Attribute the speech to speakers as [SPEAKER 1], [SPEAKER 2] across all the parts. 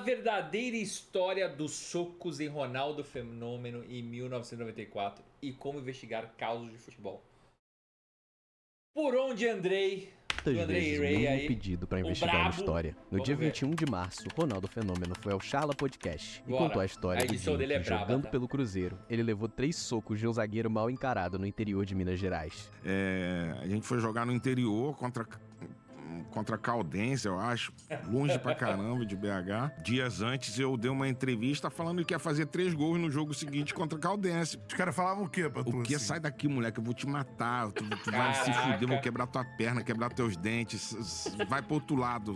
[SPEAKER 1] verdadeira história dos socos em Ronaldo Fenômeno em 1994 e como investigar causos de futebol. Por onde Andrei?
[SPEAKER 2] Muitas vezes o mínimo pedido para investigar uma história. No dia 21 de março, Ronaldo Fenômeno foi ao Charla Podcast e contou a história do dia que, jogando pelo Cruzeiro, ele levou 3 socos de um zagueiro mal encarado no interior de Minas Gerais.
[SPEAKER 3] A gente foi jogar no interior contra Caldense, eu acho, longe pra caramba de BH. Dias antes eu dei uma entrevista falando que ia fazer 3 gols no jogo seguinte contra Caldense.
[SPEAKER 4] Os caras falavam o quê pra tu?
[SPEAKER 3] O quê? Assim? Sai daqui, moleque, eu vou te matar, tu vai se fuder, vou quebrar tua perna, quebrar teus dentes, vai pro outro lado.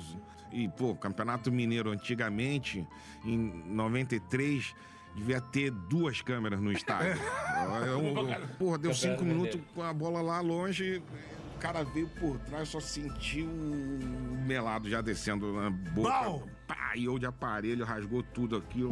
[SPEAKER 3] E, pô, Campeonato Mineiro antigamente, em 93... devia ter 2 câmeras no estádio. Porra, deu 5 minutos com a bola lá longe, o cara veio por trás, só sentiu o melado já descendo na boca. Pá, e eu de aparelho, rasgou tudo aqui.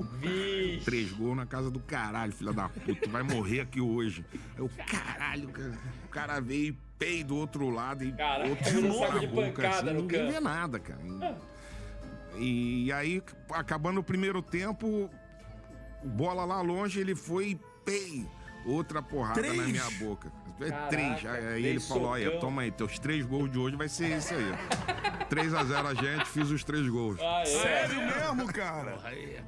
[SPEAKER 3] 3 gols na casa do caralho, filha da puta. Vai morrer aqui hoje. Eu, caralho, cara. O cara veio e pei do outro lado e outro na boca, assim, ninguém vê nada, cara. E aí, acabando o primeiro tempo, bola lá longe, ele foi e pei, outra porrada 3? Na minha boca.
[SPEAKER 1] Caraca,
[SPEAKER 3] 3. Aí ele falou, olha, toma aí, teus 3 gols de hoje vai ser isso aí. 3-0 a gente, fiz os 3 gols.
[SPEAKER 4] Sério mesmo, cara?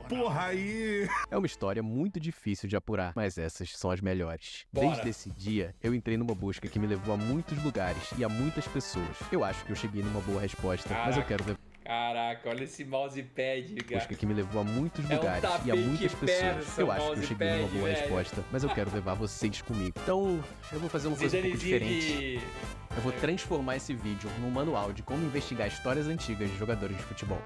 [SPEAKER 4] Porra, aí...
[SPEAKER 2] É uma história muito difícil de apurar, mas essas são as melhores.
[SPEAKER 1] Bora.
[SPEAKER 2] Desde esse dia, eu entrei numa busca que me levou a muitos lugares e a muitas pessoas. Eu acho que eu cheguei numa boa resposta, mas eu quero ver...
[SPEAKER 1] Caraca, olha esse mousepad, cara.
[SPEAKER 2] Busca que me levou a muitos lugares e a muitas pessoas. Eu acho que eu cheguei numa boa resposta, mas eu quero levar vocês comigo. Então, eu vou fazer uma coisa um pouco diferente. Eu vou transformar esse vídeo num manual de como investigar histórias antigas de jogadores de futebol.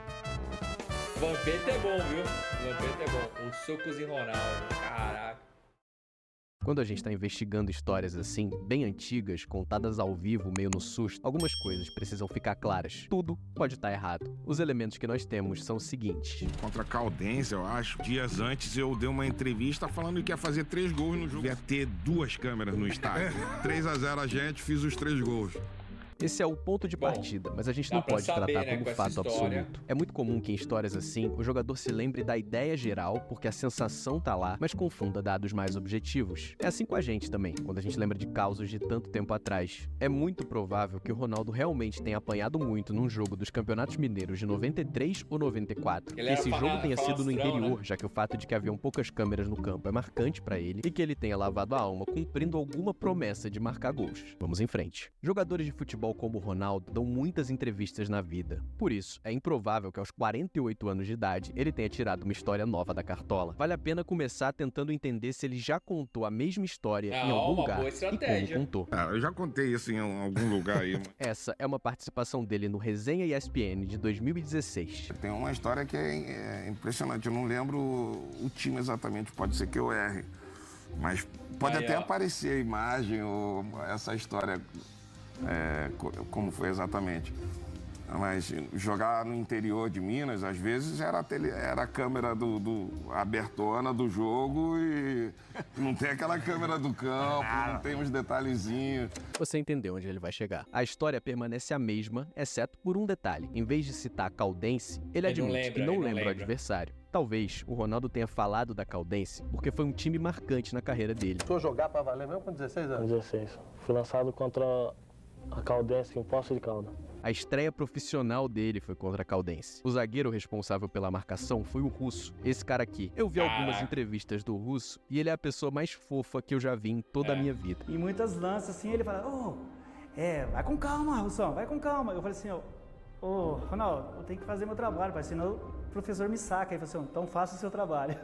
[SPEAKER 1] Vampeta é bom, viu? Vampeta é bom. Os socos em Ronaldo, caraca.
[SPEAKER 2] Quando a gente está investigando histórias assim, bem antigas, contadas ao vivo, meio no susto, algumas coisas precisam ficar claras. Tudo pode estar errado. Os elementos que nós temos são os seguintes.
[SPEAKER 3] Contra Caldense, eu acho. Dias antes eu dei uma entrevista falando que ia fazer 3 gols no jogo. Ia ter 2 câmeras no estádio. 3-0 a gente, fiz os 3 gols.
[SPEAKER 2] Esse é o ponto de partida, mas a gente não pode tratar como fato absoluto. É muito comum que em histórias assim, o jogador se lembre da ideia geral, porque a sensação tá lá, mas confunda dados mais objetivos. É assim com a gente também, quando a gente lembra de causos de tanto tempo atrás. É muito provável que o Ronaldo realmente tenha apanhado muito num jogo dos Campeonatos Mineiros de 93 ou 94. Que esse jogo tenha sido no interior, já que o fato de que haviam poucas câmeras no campo é marcante pra ele, e que ele tenha lavado a alma cumprindo alguma promessa de marcar gols. Vamos em frente. Jogadores de futebol como o Ronaldo dão muitas entrevistas na vida. Por isso, é improvável que aos 48 anos de idade ele tenha tirado uma história nova da cartola. Vale a pena começar tentando entender se ele já contou a mesma história em algum lugar e como contou.
[SPEAKER 3] Eu já contei isso em algum lugar aí.
[SPEAKER 2] Essa é uma participação dele no Resenha ESPN de 2016.
[SPEAKER 3] Tem uma história que é impressionante. Eu não lembro o time exatamente, pode ser que eu erre. Mas pode até aparecer a imagem ou essa história... como foi exatamente. Mas jogar no interior de Minas, às vezes era a câmera abertona do jogo e não tem aquela câmera do campo, não tem uns detalhezinhos.
[SPEAKER 2] Você entendeu onde ele vai chegar. A história permanece a mesma, exceto por um detalhe. Em vez de citar Caldense, ele admite que não lembra o adversário. Talvez o Ronaldo tenha falado da Caldense porque foi um time marcante na carreira dele.
[SPEAKER 5] Tô jogar pra valer mesmo com 16 anos?
[SPEAKER 6] 16. Fui lançado contra a Caldense em Poços de Caldas.
[SPEAKER 2] A estreia profissional dele foi contra a Caldense. O zagueiro responsável pela marcação foi o Russo. Esse cara aqui. Eu vi algumas entrevistas do Russo e ele é a pessoa mais fofa que eu já vi em toda a minha vida.
[SPEAKER 7] Em muitas lances assim, ele fala, vai com calma, Russão, vai com calma. Eu falei assim, Ronaldo, eu tenho que fazer meu trabalho, pai, senão o professor me saca. Ele falou assim, então faça o seu trabalho.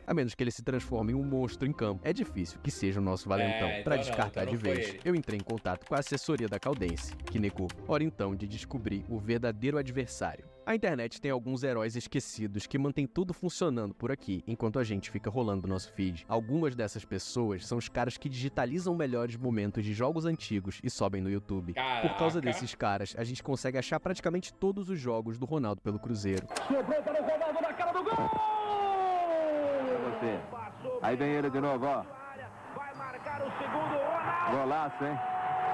[SPEAKER 2] A menos que ele se transforme em um monstro em campo. É difícil que seja o nosso valentão. Pra descartar de vez, eu entrei em contato com a assessoria da Caldense, que negou. Hora então de descobrir o verdadeiro adversário. A internet tem alguns heróis esquecidos que mantêm tudo funcionando por aqui, enquanto a gente fica rolando nosso feed. Algumas dessas pessoas são os caras que digitalizam melhores momentos de jogos antigos e sobem no YouTube. Por causa desses caras, a gente consegue achar praticamente todos os jogos do Ronaldo pelo Cruzeiro.
[SPEAKER 8] Sobrou para o Ronaldo na cara do gol!
[SPEAKER 9] Aí vem ele de novo, ó.
[SPEAKER 8] Vai marcar o segundo, Ronaldo!
[SPEAKER 9] Golaço, hein?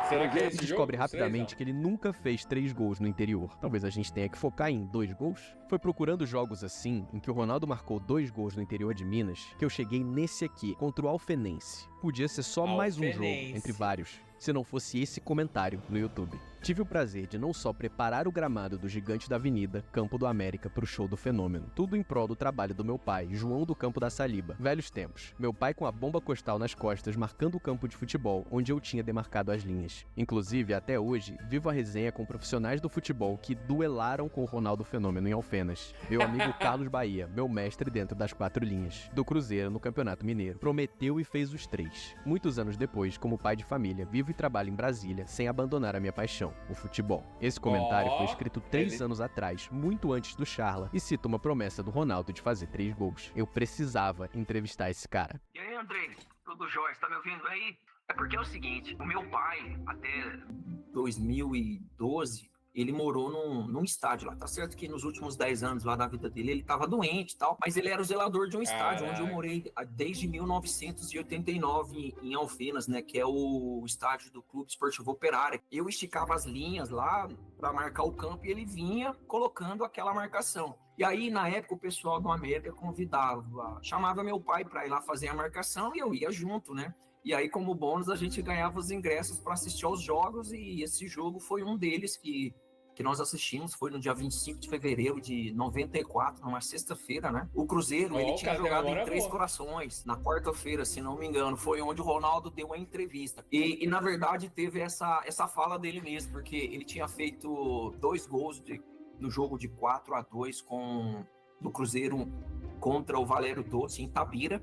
[SPEAKER 1] Será que é esse
[SPEAKER 2] descobre
[SPEAKER 1] jogo?
[SPEAKER 2] rapidamente que ele nunca fez 3 gols no interior. Talvez a gente tenha que focar em 2 gols. Foi procurando jogos assim, em que o Ronaldo marcou 2 gols no interior de Minas, que eu cheguei nesse aqui, contra o Alfenense. Podia ser só mais um jogo, entre vários, se não fosse esse comentário no YouTube. Tive o prazer de não só preparar o gramado do Gigante da Avenida, Campo do América, pro show do Fenômeno. Tudo em prol do trabalho do meu pai, João do Campo da Saliba. Velhos tempos. Meu pai com a bomba costal nas costas, marcando o campo de futebol, onde eu tinha demarcado as linhas. Inclusive, até hoje, vivo a resenha com profissionais do futebol que duelaram com o Ronaldo Fenômeno em Alfenas. Meu amigo Carlos Bahia, meu mestre dentro das 4 linhas, do Cruzeiro no Campeonato Mineiro. Prometeu e fez os 3. Muitos anos depois, como pai de família, vivo e trabalho em Brasília, sem abandonar a minha paixão, o futebol. Esse comentário foi escrito 3 anos atrás, muito antes do Charla, e cita uma promessa do Ronaldo de fazer 3 gols. Eu precisava entrevistar esse cara.
[SPEAKER 9] E aí, Andrei? Tudo jóia? Tá me ouvindo aí? É porque é o seguinte, o meu pai, até 2012, ele morou num estádio lá. Tá certo que nos últimos 10 anos lá da vida dele, ele tava doente e tal, mas ele era o zelador de um estádio onde eu morei desde 1989 em Alfenas, né, que é o estádio do Clube Esportivo Operário. Eu esticava as linhas lá para marcar o campo e ele vinha colocando aquela marcação. E aí, na época, o pessoal do América chamava meu pai para ir lá fazer a marcação e eu ia junto, né? E aí, como bônus, a gente ganhava os ingressos para assistir aos jogos e esse jogo foi um deles que nós assistimos, foi no dia 25 de fevereiro de 94, numa sexta-feira, né? O Cruzeiro, ele tinha jogado em Três Corações, na quarta-feira, se não me engano, foi onde o Ronaldo deu a entrevista. E na verdade, teve essa fala dele mesmo, porque ele tinha feito 2 gols no jogo de 4-2 do Cruzeiro contra o Valério Doce, em Itabira.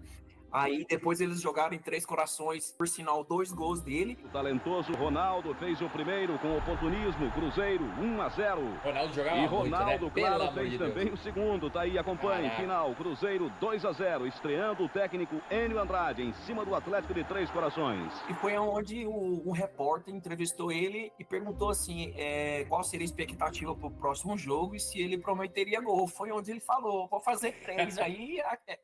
[SPEAKER 9] Aí depois eles jogaram em Três Corações, por sinal, 2 gols dele.
[SPEAKER 10] O talentoso Ronaldo fez o primeiro com oportunismo, Cruzeiro 1-0.
[SPEAKER 1] Ronaldo jogava
[SPEAKER 10] e Ronaldo,
[SPEAKER 1] muito, né?
[SPEAKER 10] claro, fez também o segundo. Tá aí, acompanhe. Final, Cruzeiro 2-0, estreando o técnico Enio Andrade em cima do Atlético de Três Corações.
[SPEAKER 9] E foi onde um repórter entrevistou ele e perguntou assim, qual seria a expectativa pro próximo jogo e se ele prometeria gol. Foi onde ele falou, vou fazer 3 aí.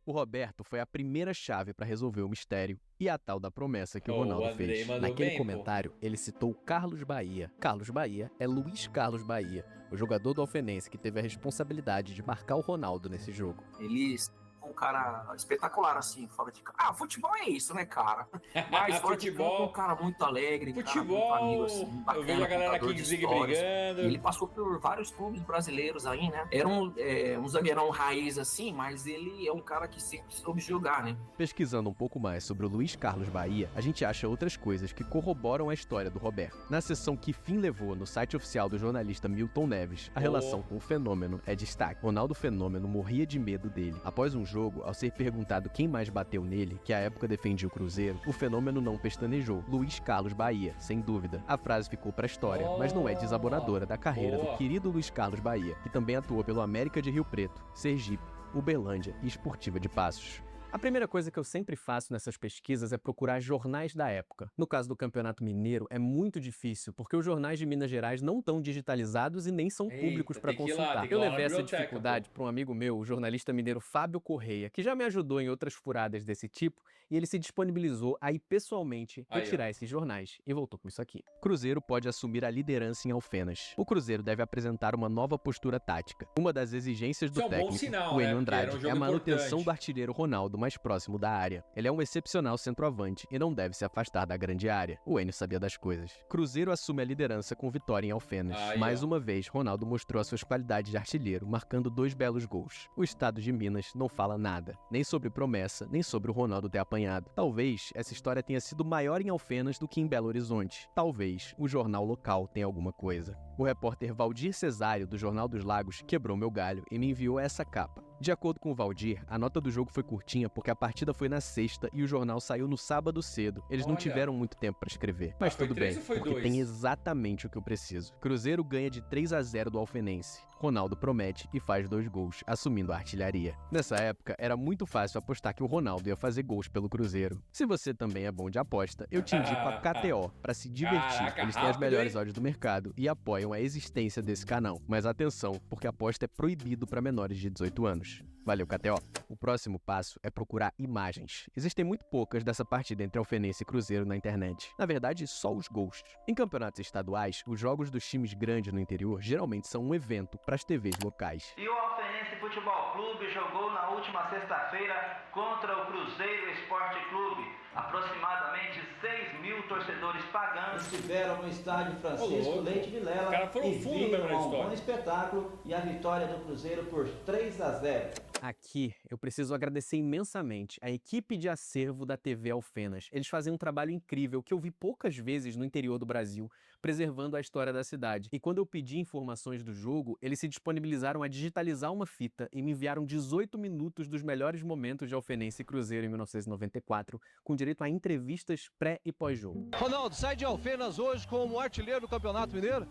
[SPEAKER 2] O Roberto foi a primeira chave para resolver o mistério e a tal da promessa que o Ronaldo fez. Naquele comentário, ele citou Carlos Bahia. Carlos Bahia é Luiz Carlos Bahia, o jogador do Alfenense que teve a responsabilidade de marcar o Ronaldo nesse jogo.
[SPEAKER 9] Eles um cara espetacular, assim, fora de campo. Futebol é isso, né, cara? Mas fora de campo, um cara muito alegre,
[SPEAKER 1] futebol,
[SPEAKER 9] cara muito amigo, assim, bacana,
[SPEAKER 1] eu vejo a galera aqui brigando.
[SPEAKER 9] Ele passou por vários clubes brasileiros aí, né? Era um zagueirão raiz, assim, mas ele é um cara que sempre soube jogar, né?
[SPEAKER 2] Pesquisando um pouco mais sobre o Luiz Carlos Bahia, a gente acha outras coisas que corroboram a história do Roberto. Na seção Que Fim Levou, no site oficial do jornalista Milton Neves, a relação com o Fenômeno é destaque. Ronaldo Fenômeno morria de medo dele. Após um jogo, ao ser perguntado quem mais bateu nele, que à época defendia o Cruzeiro, o Fenômeno não pestanejou. Luiz Carlos Bahia, sem dúvida. A frase ficou pra história, mas não é desabonadora da carreira do querido Luiz Carlos Bahia, que também atuou pelo América de Rio Preto, Sergipe, Uberlândia e Esportiva de Passos. A primeira coisa que eu sempre faço nessas pesquisas é procurar jornais da época. No caso do Campeonato Mineiro, é muito difícil, porque os jornais de Minas Gerais não estão digitalizados e nem são públicos para consultar. Eu levei essa dificuldade para um amigo meu, o jornalista mineiro Fábio Correia, que já me ajudou em outras furadas desse tipo, e ele se disponibilizou a ir pessoalmente retirar esses jornais, e voltou com isso aqui. Cruzeiro pode assumir a liderança em Alfenas. O Cruzeiro deve apresentar uma nova postura tática. Uma das exigências do técnico, o Enio Andrade, é a manutenção do artilheiro Ronaldo mais próximo da área. Ele é um excepcional centroavante e não deve se afastar da grande área. O Enio sabia das coisas. Cruzeiro assume a liderança com vitória em Alfenas. Mais uma vez, Ronaldo mostrou as suas qualidades de artilheiro, marcando 2 belos gols. O estado de Minas não fala nada, nem sobre promessa, nem sobre o Ronaldo ter apanhado. Talvez essa história tenha sido maior em Alfenas do que em Belo Horizonte. Talvez o jornal local tenha alguma coisa. O repórter Valdir Cesário, do Jornal dos Lagos, quebrou meu galho e me enviou essa capa. De acordo com o Valdir, a nota do jogo foi curtinha porque a partida foi na sexta e o jornal saiu no sábado cedo. Eles não tiveram muito tempo para escrever. Mas tudo bem, porque tem exatamente o que eu preciso. Cruzeiro ganha de 3-0 do Alfenense. Ronaldo promete e faz 2 gols, assumindo a artilharia. Nessa época, era muito fácil apostar que o Ronaldo ia fazer gols pelo Cruzeiro. Se você também é bom de aposta, eu te indico a KTO para se divertir.
[SPEAKER 1] Caraca,
[SPEAKER 2] Eles têm as
[SPEAKER 1] rápido,
[SPEAKER 2] melhores
[SPEAKER 1] hein?
[SPEAKER 2] odds do mercado e apoiam a existência desse canal. Mas atenção, porque a aposta é proibido para menores de 18 anos. Valeu, KTO. O próximo passo é procurar imagens. Existem muito poucas dessa partida entre Alfenense e Cruzeiro na internet. Na verdade, só os gols. Em campeonatos estaduais, os jogos dos times grandes no interior geralmente são um evento para as TVs locais.
[SPEAKER 11] E o Alfenense Futebol Clube jogou na última sexta-feira contra o Cruzeiro Esporte Clube. Aproximadamente 6.000 torcedores pagando estiveram no estádio Francisco Leite Vilela e viram um bom espetáculo e a vitória do Cruzeiro por 3-0.
[SPEAKER 2] Aqui, eu preciso agradecer imensamente a equipe de acervo da TV Alfenas. Eles fazem um trabalho incrível que eu vi poucas vezes no interior do Brasil, preservando a história da cidade. E quando eu pedi informações do jogo, eles se disponibilizaram a digitalizar uma fita e me enviaram 18 minutos dos melhores momentos de Alfenense e Cruzeiro em 1994, com direito a entrevistas pré e pós-jogo.
[SPEAKER 12] Ronaldo, sai de Alfenas hoje como artilheiro do Campeonato Mineiro?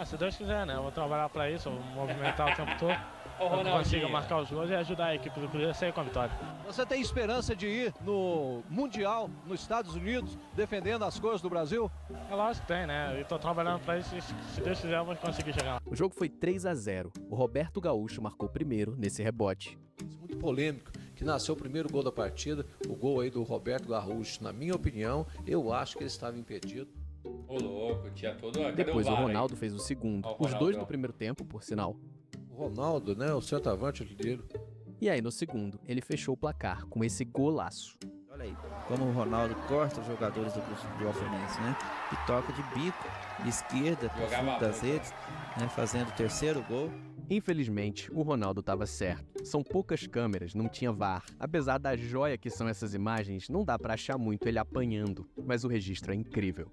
[SPEAKER 6] Se Deus quiser, né? Eu vou trabalhar para isso, vou movimentar o tempo todo. Consiga marcar os gols e ajudar a equipe do Cruzeiro a sair com a vitória.
[SPEAKER 12] Você tem esperança de ir no Mundial, nos Estados Unidos, defendendo as cores do Brasil?
[SPEAKER 6] É lógico que tem, né? Eu tô trabalhando para isso e se Deus quiser eu vou conseguir chegar lá.
[SPEAKER 2] O jogo foi 3-0. O Roberto Gaúcho marcou primeiro nesse rebote.
[SPEAKER 12] Muito polêmico, que nasceu o primeiro gol da partida, o gol aí do Roberto Gaúcho. Na minha opinião, eu acho que ele estava impedido.
[SPEAKER 1] Ô louco, tinha todo...
[SPEAKER 2] Depois o Ronaldo fez o segundo. Os dois do primeiro tempo, por sinal.
[SPEAKER 12] O Ronaldo, né? O centroavante artilheiro.
[SPEAKER 2] E aí, no segundo, ele fechou o placar com esse golaço.
[SPEAKER 13] Olha aí, como o Ronaldo corta os jogadores do Alfenense, né? E toca de bico, de esquerda, pro fundo das redes, né? Fazendo o terceiro gol.
[SPEAKER 2] Infelizmente, o Ronaldo estava certo. São poucas câmeras, não tinha VAR. Apesar da joia que são essas imagens, não dá pra achar muito ele apanhando, mas o registro é incrível.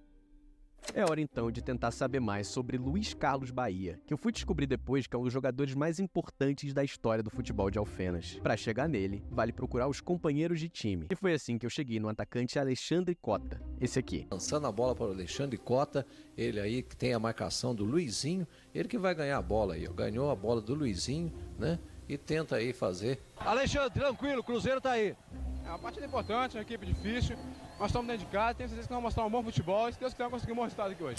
[SPEAKER 2] É hora então de tentar saber mais sobre Luiz Carlos Bahia, que eu fui descobrir depois que é um dos jogadores mais importantes da história do futebol de Alfenas. Para chegar nele, vale procurar os companheiros de time. E foi assim que eu cheguei no atacante Alexandre Cota, esse aqui.
[SPEAKER 12] Lançando a bola para o Alexandre Cota, ele aí que tem a marcação do Luizinho, ele que vai ganhar a bola aí, ganhou a bola do Luizinho, né? E tenta aí fazer. Alexandre, tranquilo, o Cruzeiro tá aí.
[SPEAKER 14] É uma partida importante, uma equipe difícil. Nós estamos dentro de casa, tenho certeza que vamos mostrar um bom futebol e se Deus quiser conseguir um bom resultado aqui hoje.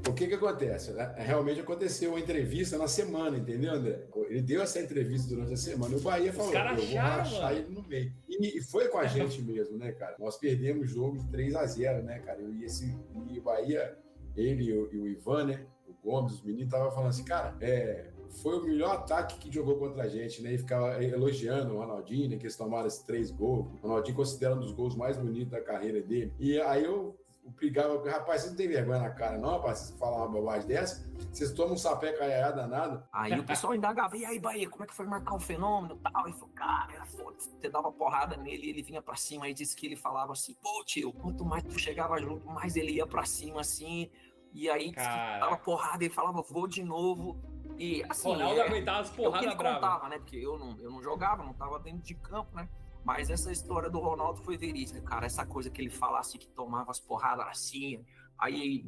[SPEAKER 15] O que acontece? Realmente aconteceu uma entrevista na semana, entendeu, André? Ele deu essa entrevista durante a semana e o Bahia falou, eu vou rachar ele no meio. E foi com a gente mesmo, né, cara? Nós perdemos o jogo de 3-0, né, cara? E o Bahia, ele e o Ivan, né? O Gomes, os meninos estavam falando assim, cara, foi o melhor ataque que jogou contra a gente, né? E ficava elogiando o Ronaldinho, né? Que eles tomaram esses 3 gols. O Ronaldinho considera um dos gols mais bonitos da carreira dele. E aí eu brigava, rapaz, você não tem vergonha na cara não, rapaz? Você falar uma bobagem dessa, vocês tomam um sapé caiaiá danado.
[SPEAKER 9] Aí o pessoal indagava, e aí, Bahia, como é que foi marcar o fenômeno e tal? E falou, cara, era foda. Você dava porrada nele e ele vinha pra cima. Aí disse que ele falava assim, pô, tio, quanto mais tu chegava junto, mais ele ia pra cima, assim. E aí dava porrada, ele falava, vou de novo. E assim,
[SPEAKER 1] Ronaldo aguentava as porradas bravas.
[SPEAKER 9] Contava, né? Porque eu não jogava, não tava dentro de campo, né? Mas essa história do Ronaldo foi verídica, cara. Essa coisa que ele falasse que tomava as porradas assim, aí,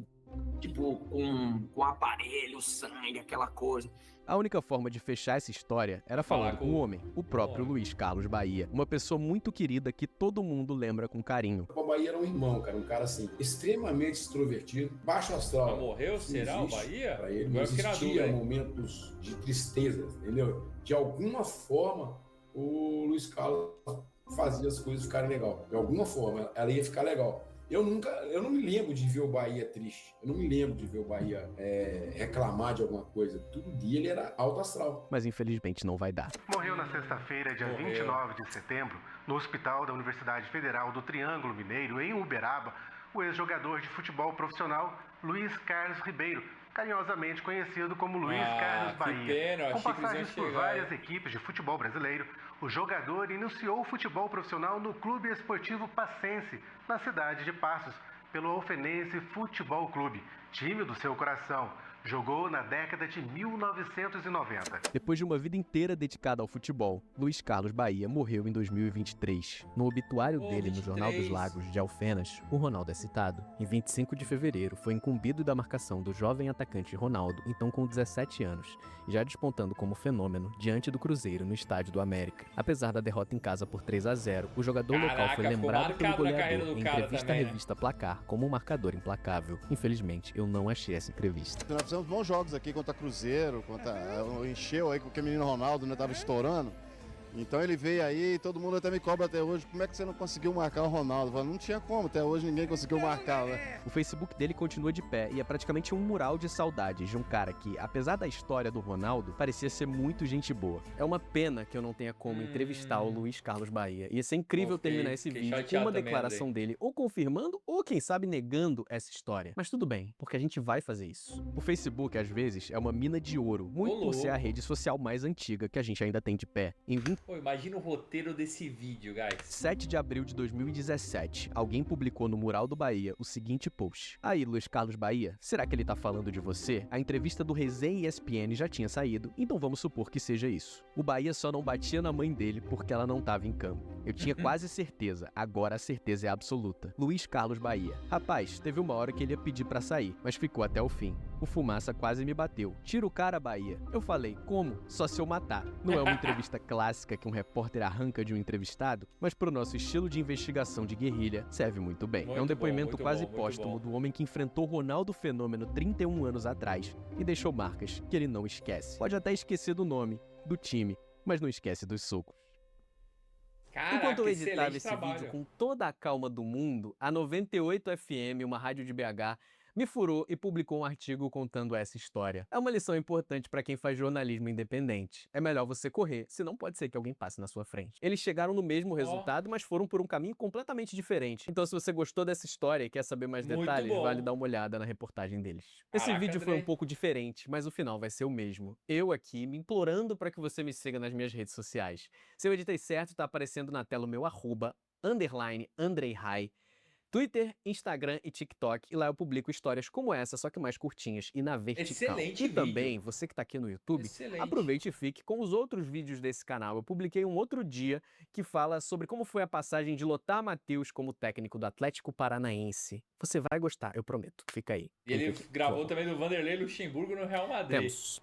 [SPEAKER 9] tipo, com aparelho, sangue, aquela coisa.
[SPEAKER 2] A única forma de fechar essa história era falando com o homem, o próprio Luiz Carlos Bahia. Uma pessoa muito querida que todo mundo lembra com carinho.
[SPEAKER 15] O Bahia era um irmão, cara. Um cara, assim, extremamente extrovertido, baixo astral.
[SPEAKER 1] Mas morreu? Será o Bahia?
[SPEAKER 15] Pra ele não existia momentos de tristeza, entendeu? De alguma forma, o Luiz Carlos fazia as coisas ficarem legal. De alguma forma, ela ia ficar legal. Eu não me lembro de ver o Bahia triste. Eu não me lembro de ver o Bahia reclamar de alguma coisa. Todo dia ele era alto astral.
[SPEAKER 2] Mas infelizmente não vai dar.
[SPEAKER 16] Morreu na sexta-feira, dia 29 de setembro, no hospital da Universidade Federal do Triângulo Mineiro, em Uberaba, o ex-jogador de futebol profissional Luiz Carlos Ribeiro, carinhosamente conhecido como Luiz Carlos Bahia. Com passagens por várias equipes de futebol brasileiro, o jogador iniciou o futebol profissional no Clube Esportivo Passense, na cidade de Passos, pelo Alfenense Futebol Clube, time do seu coração. Jogou na década de 1990.
[SPEAKER 2] Depois de uma vida inteira dedicada ao futebol, Luiz Carlos Bahia morreu em 2023. No obituário dele no Jornal dos Lagos de Alfenas, o Ronaldo é citado. Em 25 de fevereiro, foi incumbido da marcação do jovem atacante Ronaldo, então com 17 anos, e já despontando como fenômeno diante do Cruzeiro no Estádio do América. Apesar da derrota em casa por 3-0, o jogador local foi lembrado pelo goleador em entrevista à revista Placar como um marcador implacável. Infelizmente, eu não achei essa entrevista.
[SPEAKER 17] Nós fizemos bons jogos aqui contra Cruzeiro, encheu aí com o menino Ronaldo, né, tava estourando. Então ele veio aí e todo mundo até me cobra até hoje, como é que você não conseguiu marcar o Ronaldo? Eu falo, não tinha como, até hoje ninguém conseguiu marcar, né?
[SPEAKER 2] O Facebook dele continua de pé e é praticamente um mural de saudades de um cara que, apesar da história do Ronaldo, parecia ser muito gente boa. É uma pena que eu não tenha como entrevistar o Luiz Carlos Bahia. Ia ser incrível terminar esse vídeo com uma declaração dele, ou confirmando, ou quem sabe negando essa história. Mas tudo bem, porque a gente vai fazer isso. O Facebook, às vezes, é uma mina de ouro, muito por ser a rede social mais antiga que a gente ainda tem de pé.
[SPEAKER 1] Pô, imagina o roteiro desse vídeo, guys.
[SPEAKER 2] 7 de abril de 2017, alguém publicou no mural do Bahia o seguinte post. Aí, Luiz Carlos Bahia, será que ele tá falando de você? A entrevista do Resenha ESPN já tinha saído, então vamos supor que seja isso. O Bahia só não batia na mãe dele porque ela não tava em campo. Eu tinha quase certeza, agora a certeza é absoluta. Luiz Carlos Bahia. Rapaz, teve uma hora que ele ia pedir pra sair, mas ficou até o fim. O Fumaça quase me bateu. Tira o cara, Bahia. Eu falei, como? Só se eu matar. Não é uma entrevista clássica que um repórter arranca de um entrevistado, mas pro nosso estilo de investigação de guerrilha, serve muito bem. É um depoimento quase póstumo do homem que enfrentou Ronaldo Fenômeno 31 anos atrás e deixou marcas que ele não esquece. Pode até esquecer do nome, do time, mas não esquece dos socos.
[SPEAKER 1] Caraca,
[SPEAKER 2] enquanto eu editava esse vídeo com toda a calma do mundo, a 98 FM, uma rádio de BH, me furou e publicou um artigo contando essa história. É uma lição importante para quem faz jornalismo independente. É melhor você correr, senão pode ser que alguém passe na sua frente. Eles chegaram no mesmo resultado, mas foram por um caminho completamente diferente. Então, se você gostou dessa história e quer saber mais detalhes, vale dar uma olhada na reportagem deles. Esse vídeo foi um pouco diferente, mas o final vai ser o mesmo. Eu aqui, me implorando para que você me siga nas minhas redes sociais. Se eu editei certo, tá aparecendo na tela o meu @_AndreiHai, Twitter, Instagram e TikTok, e lá eu publico histórias como essa, só que mais curtinhas e na vertical.
[SPEAKER 1] Excelente vídeo.
[SPEAKER 2] Também, você que tá aqui no YouTube, aproveite e fique com os outros vídeos desse canal. Eu publiquei um outro dia que fala sobre como foi a passagem de Lothar Matheus como técnico do Atlético Paranaense. Você vai gostar, eu prometo. Fica aí.
[SPEAKER 1] E ele gravou também do Vanderlei Luxemburgo no Real Madrid.
[SPEAKER 2] Temos.